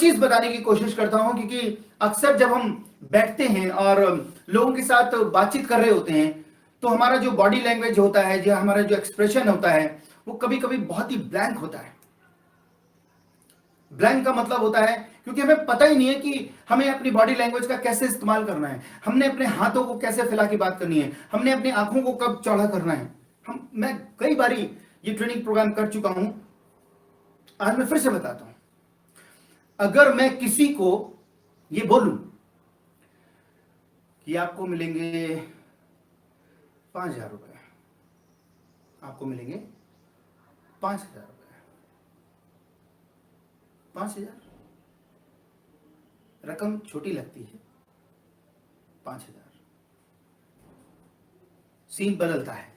चीज बताने की कोशिश करता हूं, क्योंकि अक्सर जब हम बैठते हैं और लोगों के साथ बातचीत कर रहे होते हैं, तो हमारा जो बॉडी लैंग्वेज होता है, जो हमारा जो एक्सप्रेशन होता है, वो कभी कभी बहुत ही ब्लैंक होता है। ब्लैंक का मतलब होता है क्योंकि हमें पता ही नहीं है कि हमें अपनी बॉडी लैंग्वेज का कैसे इस्तेमाल करना है, हमने अपने हाथों को कैसे फैला के बात करनी है, हमने अपनी आंखों को कब चौड़ा करना है। मैं कई बारी ये ट्रेनिंग प्रोग्राम कर चुका हूं। आज मैं फिर से बताता हूं, अगर मैं किसी को ये बोलूं कि आपको मिलेंगे 5,000 रुपए, आपको मिलेंगे 5,000 रुपए, 5,000 रकम छोटी लगती है, 5,000 सीन बदलता है।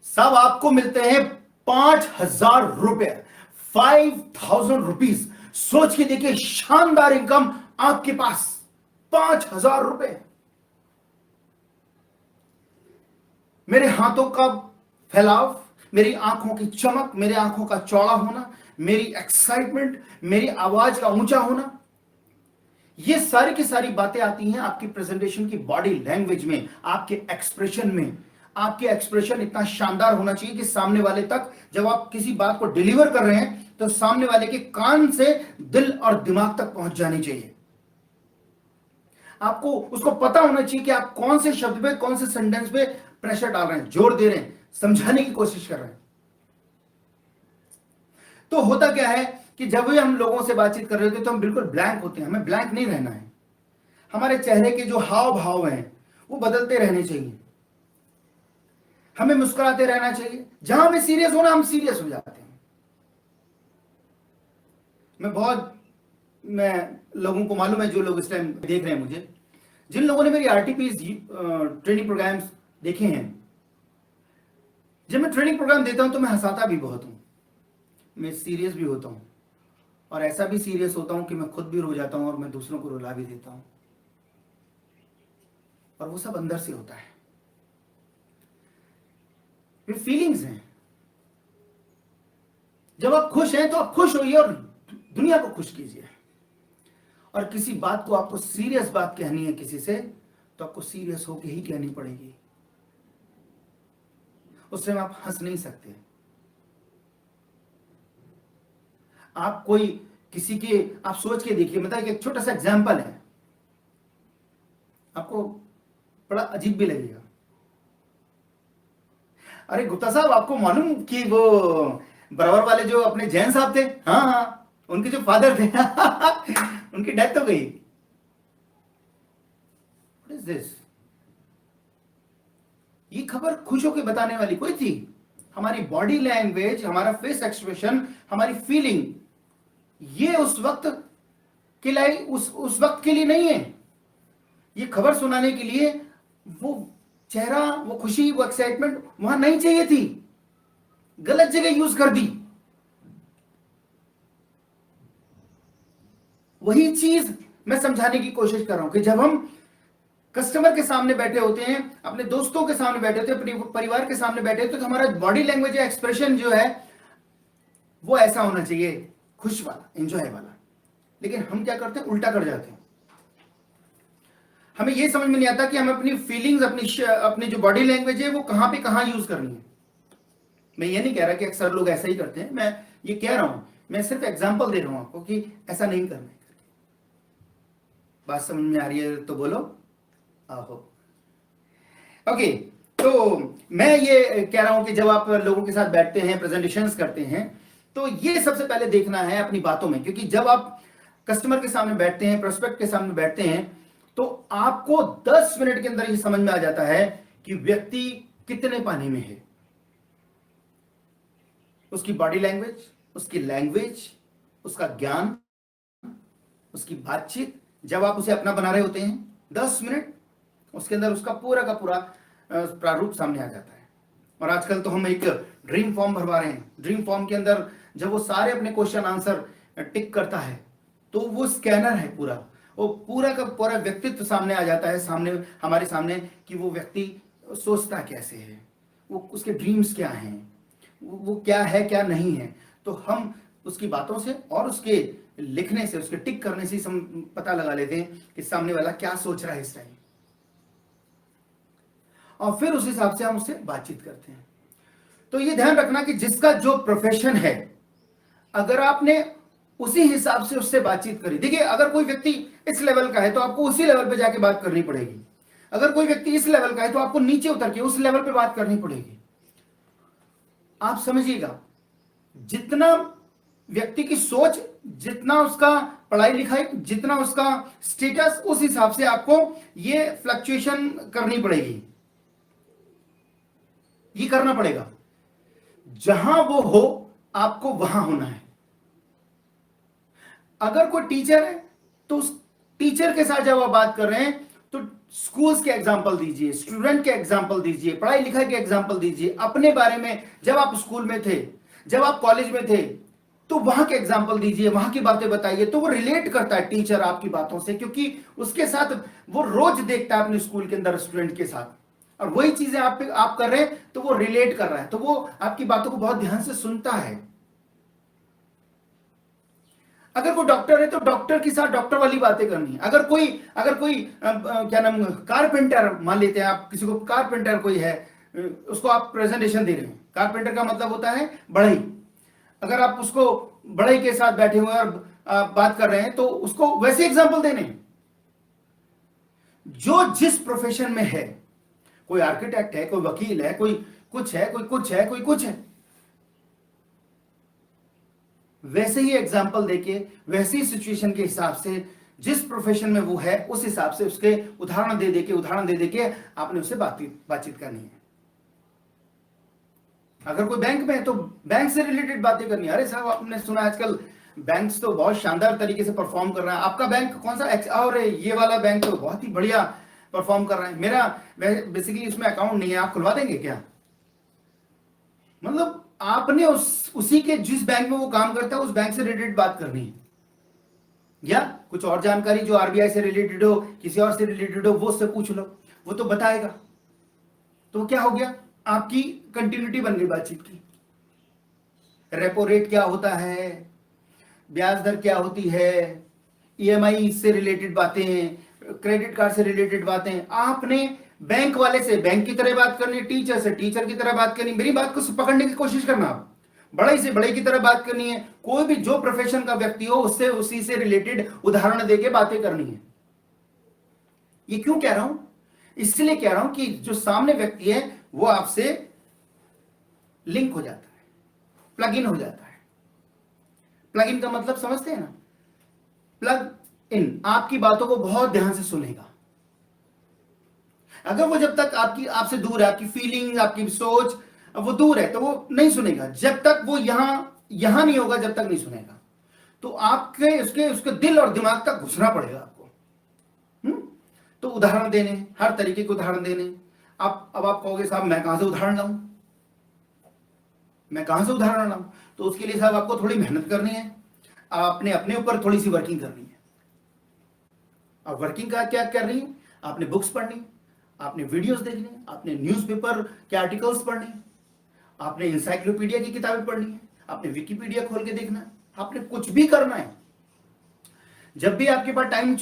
सब आपको मिलते हैं 5,000 रुपए, 5,000 रुपीज। सोच के देखिए, शानदार इनकम आपके पास, 5,000 रुपए। मेरे हाथों का फैलाव, मेरी आंखों की चमक, मेरी आंखों का चौड़ा होना, मेरी एक्साइटमेंट, मेरी आवाज का ऊंचा होना, ये सारी की सारी बातें आती हैं आपकी प्रेजेंटेशन की बॉडी लैंग्वेज में, आपके एक्सप्रेशन में। आपके एक्सप्रेशन इतना शानदार होना चाहिए कि सामने वाले तक, जब आप किसी बात को डिलीवर कर रहे हैं, तो सामने वाले के कान से दिल और दिमाग तक पहुंच जानी चाहिए। आपको उसको पता होना चाहिए कि आप कौन से शब्द पे, कौन से सेंटेंस पे प्रेशर डाल रहे हैं, जोर दे रहे हैं, समझाने की कोशिश कर रहे हैं। तो होता क्या है कि जब भी हम लोगों से बातचीत कर रहे होते हैं तो हम बिल्कुल ब्लैंक होते हैं। हमें ब्लैंक नहीं रहना है। हमारे चेहरे के जो हाव भाव हैं वो बदलते रहने चाहिए। हमें मुस्कुराते रहना चाहिए। जहां हमें सीरियस होना, हम सीरियस हो जाते हैं। मैं लोगों को मालूम है, जो लोग इस टाइम देख रहे हैं मुझे, जिन लोगों ने मेरी आरटीपीज ट्रेनिंग प्रोग्राम्स देखे हैं, जब मैं ट्रेनिंग प्रोग्राम देता हूं तो मैं हंसाता भी बहुत हूं, मैं सीरियस भी होता हूं, और ऐसा भी सीरियस होता हूं कि मैं खुद भी रो जाता हूं और मैं दूसरों को रुला भी देता हूं। और वो सब अंदर से होता है, ये फीलिंग्स हैं। जब आप खुश हैं तो आप खुश होइए और दुनिया को खुश कीजिए। और किसी बात को आपको सीरियस बात कहनी है किसी से, तो आपको सीरियस होकर ही कहनी पड़ेगी। उस समय आप हंस नहीं सकते। आप कोई किसी के, आप सोच के देखिए, मतलब एक छोटा सा एग्जांपल है, आपको बड़ा अजीब भी लगेगा। अरे गुप्ता साहब, आपको मालूम कि वो बराबर वाले जो अपने जैन साहब थे, हाँ हाँ, उनके जो फादर थे उनकी डेथ हो गई। What is this? ये खबर खुश होकर बताने वाली कोई थी? हमारी बॉडी लैंग्वेज, हमारा फेस एक्सप्रेशन, हमारी फीलिंग, ये उस वक्त के लिए, उस वक्त के लिए नहीं है। ये खबर सुनाने के लिए वो चेहरा, वो खुशी, वो एक्साइटमेंट वहां नहीं चाहिए थी, गलत जगह यूज कर दी। वही चीज मैं समझाने की कोशिश कर रहा हूं कि जब हम कस्टमर के सामने बैठे होते हैं, अपने दोस्तों के सामने बैठे होते हैं, अपने परिवार के सामने बैठे होते हैं, तो हमारा बॉडी लैंग्वेज या एक्सप्रेशन जो है वो ऐसा होना चाहिए, खुश वाला, एंजॉय वाला। लेकिन हम क्या करते हैं, उल्टा कर जाते हैं। हमें यह समझ में नहीं आता कि हमें अपनी फीलिंग्स, अपनी जो बॉडी लैंग्वेज है वो कहां पे कहां यूज करनी है। मैं ये नहीं कह रहा कि अक्सर लोग ऐसा ही करते हैं, मैं ये कह रहा हूं, मैं सिर्फ एग्जांपल दे रहा हूं आपको कि ऐसा नहीं करना है। बात समझ में आ रही है तो बोलो आहो। ओके, तो मैं ये कह रहा हूं कि जब आप लोगों के साथ बैठते हैं, प्रेजेंटेशंस करते हैं, तो ये सबसे पहले देखना है अपनी बातों में, क्योंकि जब आप कस्टमर के सामने बैठते हैं, प्रोस्पेक्ट के सामने बैठते हैं, तो आपको 10 मिनट के अंदर ये समझ में आ जाता है कि व्यक्ति कितने पानी में है। उसकी बॉडी लैंग्वेज, उसकी लैंग्वेज, उसका ज्ञान, उसकी बातचीत, जब आप उसे अपना बना रहे होते हैं 10 मिनट, उसके अंदर उसका पूरा का पूरा प्रारूप सामने आ जाता है। और आजकल तो हम एक ड्रीम फॉर्म भरवा रहे हैं। ड्रीम फॉर्म के अंदर जब वो सारे अपने क्वेश्चन आंसर टिक करता है, तो वो स्कैनर है पूरा, वो पूरा का पूरा व्यक्तित्व सामने आ जाता है, सामने, हमारे सामने, कि वो व्यक्ति सोचता कैसे है, वो उसके ड्रीम्स क्या हैं, वो क्या है क्या नहीं है। तो हम उसकी बातों से और उसके लिखने से, उसके टिक करने से पता लगा लेते हैं कि सामने वाला क्या सोच रहा है इस टाइम, और फिर उस हिसाब से हम उससे बातचीत करते हैं। तो ये ध्यान रखना कि जिसका जो प्रोफेशन है, अगर आपने उसी हिसाब से उससे बातचीत करी, देखिए अगर कोई व्यक्ति इस लेवल का है तो आपको उसी लेवल पे जाके बात करनी पड़ेगी, अगर कोई व्यक्ति इस लेवल का है तो आपको नीचे उतर के उस लेवल पे बात करनी पड़ेगी। आप समझिएगा, जितना व्यक्ति की सोच, जितना उसका पढ़ाई लिखाई, जितना उसका स्टेटस, उस हिसाब से आपको ये फ्लक्चुएशन करनी पड़ेगी, ये करना पड़ेगा। जहां वो हो आपको वहां होना है। अगर कोई टीचर है तो उस टीचर के साथ जब आप बात कर रहे हैं तो स्कूल्स के एग्जांपल दीजिए, स्टूडेंट के एग्जांपल दीजिए, पढ़ाई लिखाई के एग्जांपल दीजिए, अपने बारे में जब आप स्कूल में थे, जब आप कॉलेज में थे तो वहां के एग्जांपल दीजिए, वहां की बातें बताइए। तो वो रिलेट करता है टीचर आपकी बातों से, क्योंकि उसके साथ वो रोज देखता है अपने स्कूल के अंदर स्टूडेंट के साथ, और वही चीजें आप कर रहे हैं तो वो रिलेट कर रहा है, तो वो आपकी बातों को बहुत ध्यान से सुनता है। अगर कोई डॉक्टर है तो डॉक्टर के साथ डॉक्टर वाली बातें करनी है। अगर कोई क्या नाम, कारपेंटर मान लेते हैं आप, किसी को कारपेंटर कोई है, उसको आप प्रेजेंटेशन दे रहे हैं, कारपेंटर का मतलब होता है बढ़ई। अगर आप उसको बढ़ई के साथ बैठे हुए और बात कर रहे हैं तो उसको वैसे एग्जाम्पल देने, जो जिस प्रोफेशन में है, कोई आर्किटेक्ट है, कोई वकील है, कोई कुछ है, कोई कुछ है, कोई कुछ है, वैसे ही एग्जाम्पल देके, वैसे ही सिचुएशन के हिसाब से, जिस प्रोफेशन में वो है उस हिसाब से उसके उदाहरण दे देके आपने उससे बातचीत करनी है। अगर कोई बैंक में है तो बैंक से रिलेटेड बातें करनी है। अरे साहब, आपने सुना आजकल बैंक्स तो बहुत शानदार तरीके से परफॉर्म कर रहा है, आपका बैंक कौन सा, और ये वाला बैंक तो बहुत ही बढ़िया परफॉर्म कर रहा है, मेरा बेसिकली इसमें अकाउंट नहीं है, आप खुलवा देंगे क्या? मतलब आपने उसी के जिस बैंक में वो काम करता है उस बैंक से रिलेटेड बात करनी है, या कुछ और जानकारी जो आरबीआई से रिलेटेड हो, किसी और से रिलेटेड हो, वो उससे पूछ लो, वो तो बताएगा। तो क्या हो गया, आपकी कंटिन्यूटी बन गई बातचीत की। रेपो रेट क्या होता है, ब्याज दर क्या होती है, ईएमआई से रिलेटेड बातें, क्रेडिट कार्ड से रिलेटेड बातें। आपने बैंक वाले से बैंक की तरह बात करनी, टीचर से टीचर की तरह बात करनी, मेरी बात को पकड़ने की कोशिश करना, आप बड़े से बड़े की तरह बात करनी है। कोई भी जो प्रोफेशन का व्यक्ति हो उससे उसी से रिलेटेड उदाहरण देके बातें करनी है। ये क्यों कह रहा हूं? इसलिए कह रहा हूं कि जो सामने व्यक्ति है वो आपसे लिंक हो जाता है, प्लग इन हो जाता है। प्लग इन का मतलब समझते हैं ना? प्लग इन आपकी बातों को बहुत ध्यान से सुनेगा। अगर वो जब तक आपसे दूर है, आपकी फीलिंग, आपकी सोच वो दूर है, तो वो नहीं सुनेगा। जब तक वो यहां नहीं होगा, जब तक नहीं सुनेगा। तो आपके उसके दिल और दिमाग तक घुसना पड़ेगा आपको। तो उदाहरण देने, हर तरीके के उदाहरण देने। अब आप कहोगे साहब मैं कहां से उदाहरण लाऊं, मैं कहां से उदाहरण लाऊं? तो उसके लिए साहब आपको थोड़ी मेहनत करनी है, आपने अपने ऊपर थोड़ी सी वर्किंग करनी है। अब वर्किंग का क्या कर रही है? आपने बुक्स पढ़नी, आपने वीडियोस देखने, आपने न्यूज़पेपर के आर्टिकल्स पढ़ने, आपने इंसाइक्लोपीडिया की किताबें पढ़नी है, आपने विकिपीडिया खोल के देखना है, आपने कुछ भी करना है। जब भी आपके पास टाइम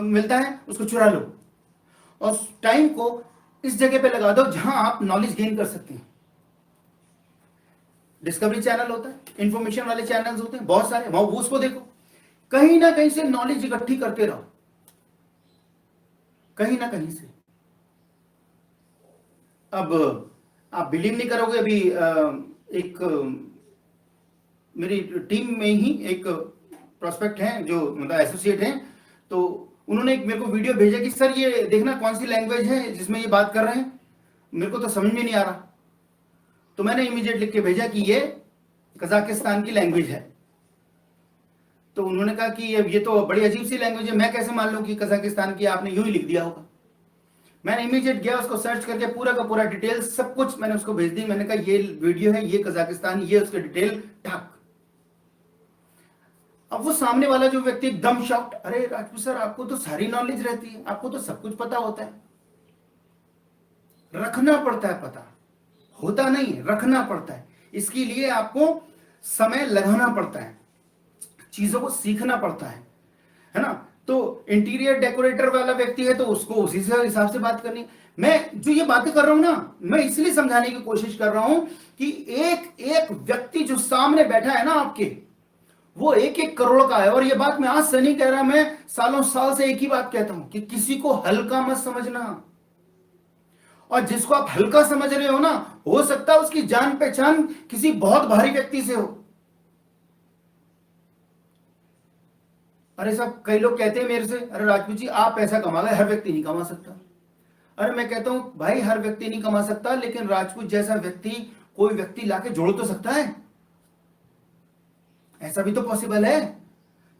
मिलता है उसको चुरा लो और टाइम को इस जगह पे लगा दो जहां आप नॉलेज गेन कर सकते हैं। डिस्कवरी चैनल होता है, इंफॉर्मेशन वाले चैनल्स होते हैं बहुत सारे, वहां उसको देखो, कहीं ना कहीं से नॉलेज इकट्ठी करते रहो, कहीं ना कहीं से। अब आप बिलीव नहीं करोगे, अभी एक मेरी टीम में ही एक प्रोस्पेक्ट हैं जो मतलब एसोसिएट हैं, तो उन्होंने एक मेरे को वीडियो भेजा कि सर ये देखना कौन सी लैंग्वेज है जिसमें ये बात कर रहे हैं, मेरे को तो समझ में नहीं आ रहा। तो मैंने इमीडिएट लिख के भेजा कि ये कजाकिस्तान की लैंग्वेज है। तो उन्होंने कहा कि ये तो बड़ी अजीब सी लैंग्वेज है, मैं कैसे मान लूं कि कजाकिस्तान की, आपने यूं ही लिख दिया होगा। मैंने इमीडिएट गया, उसको सर्च करके पूरा का पूरा डिटेल सब कुछ मैंने उसको भेज दी। मैंने कहा ये वीडियो है, ये कजाकिस्तान, ये उसके डिटेल ठाक। अब वो सामने वाला जो व्यक्ति एकदम शॉक्ड, अरे राजपूत सर आपको तो सारी नॉलेज रहती है, आपको तो सब कुछ पता होता है। रखना पड़ता है पता, होता नहीं, रखना पड़ता है। इसके लिए आपको समय लगाना पड़ता है। चीजों को सीखना पड़ता है ना। तो इंटीरियर डेकोरेटर वाला व्यक्ति है तो उसको उसी से हिसाब से बात करनी। मैं जो ये बातें कर रहा हूं ना, मैं इसलिए समझाने की कोशिश कर रहा हूं कि एक एक व्यक्ति जो सामने बैठा है ना आपके, वो एक एक करोड़ का है। और ये बात मैं आज से नहीं कह रहा, मैं सालों साल से एक ही बात कहता हूं कि किसी को हल्का मत समझना। और जिसको आप हल्का समझ रहे हो ना, हो सकता है उसकी जान पहचान किसी बहुत भारी व्यक्ति से हो। अरे साहब, कई लोग कहते हैं मेरे से, अरे राजपूत जी आप पैसा कमा गए, हर व्यक्ति नहीं कमा सकता। अरे मैं कहता हूं भाई, हर व्यक्ति नहीं कमा सकता, लेकिन राजपूत जैसा व्यक्ति कोई व्यक्ति लाके जोड़ तो सकता है, ऐसा भी तो पॉसिबल है।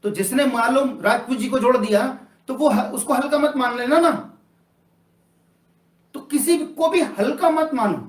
तो जिसने मालूम राजपूत जी को जोड़ दिया तो वो उसको हल्का मत मान लेना ना। तो किसी को भी हल्का मत मानो।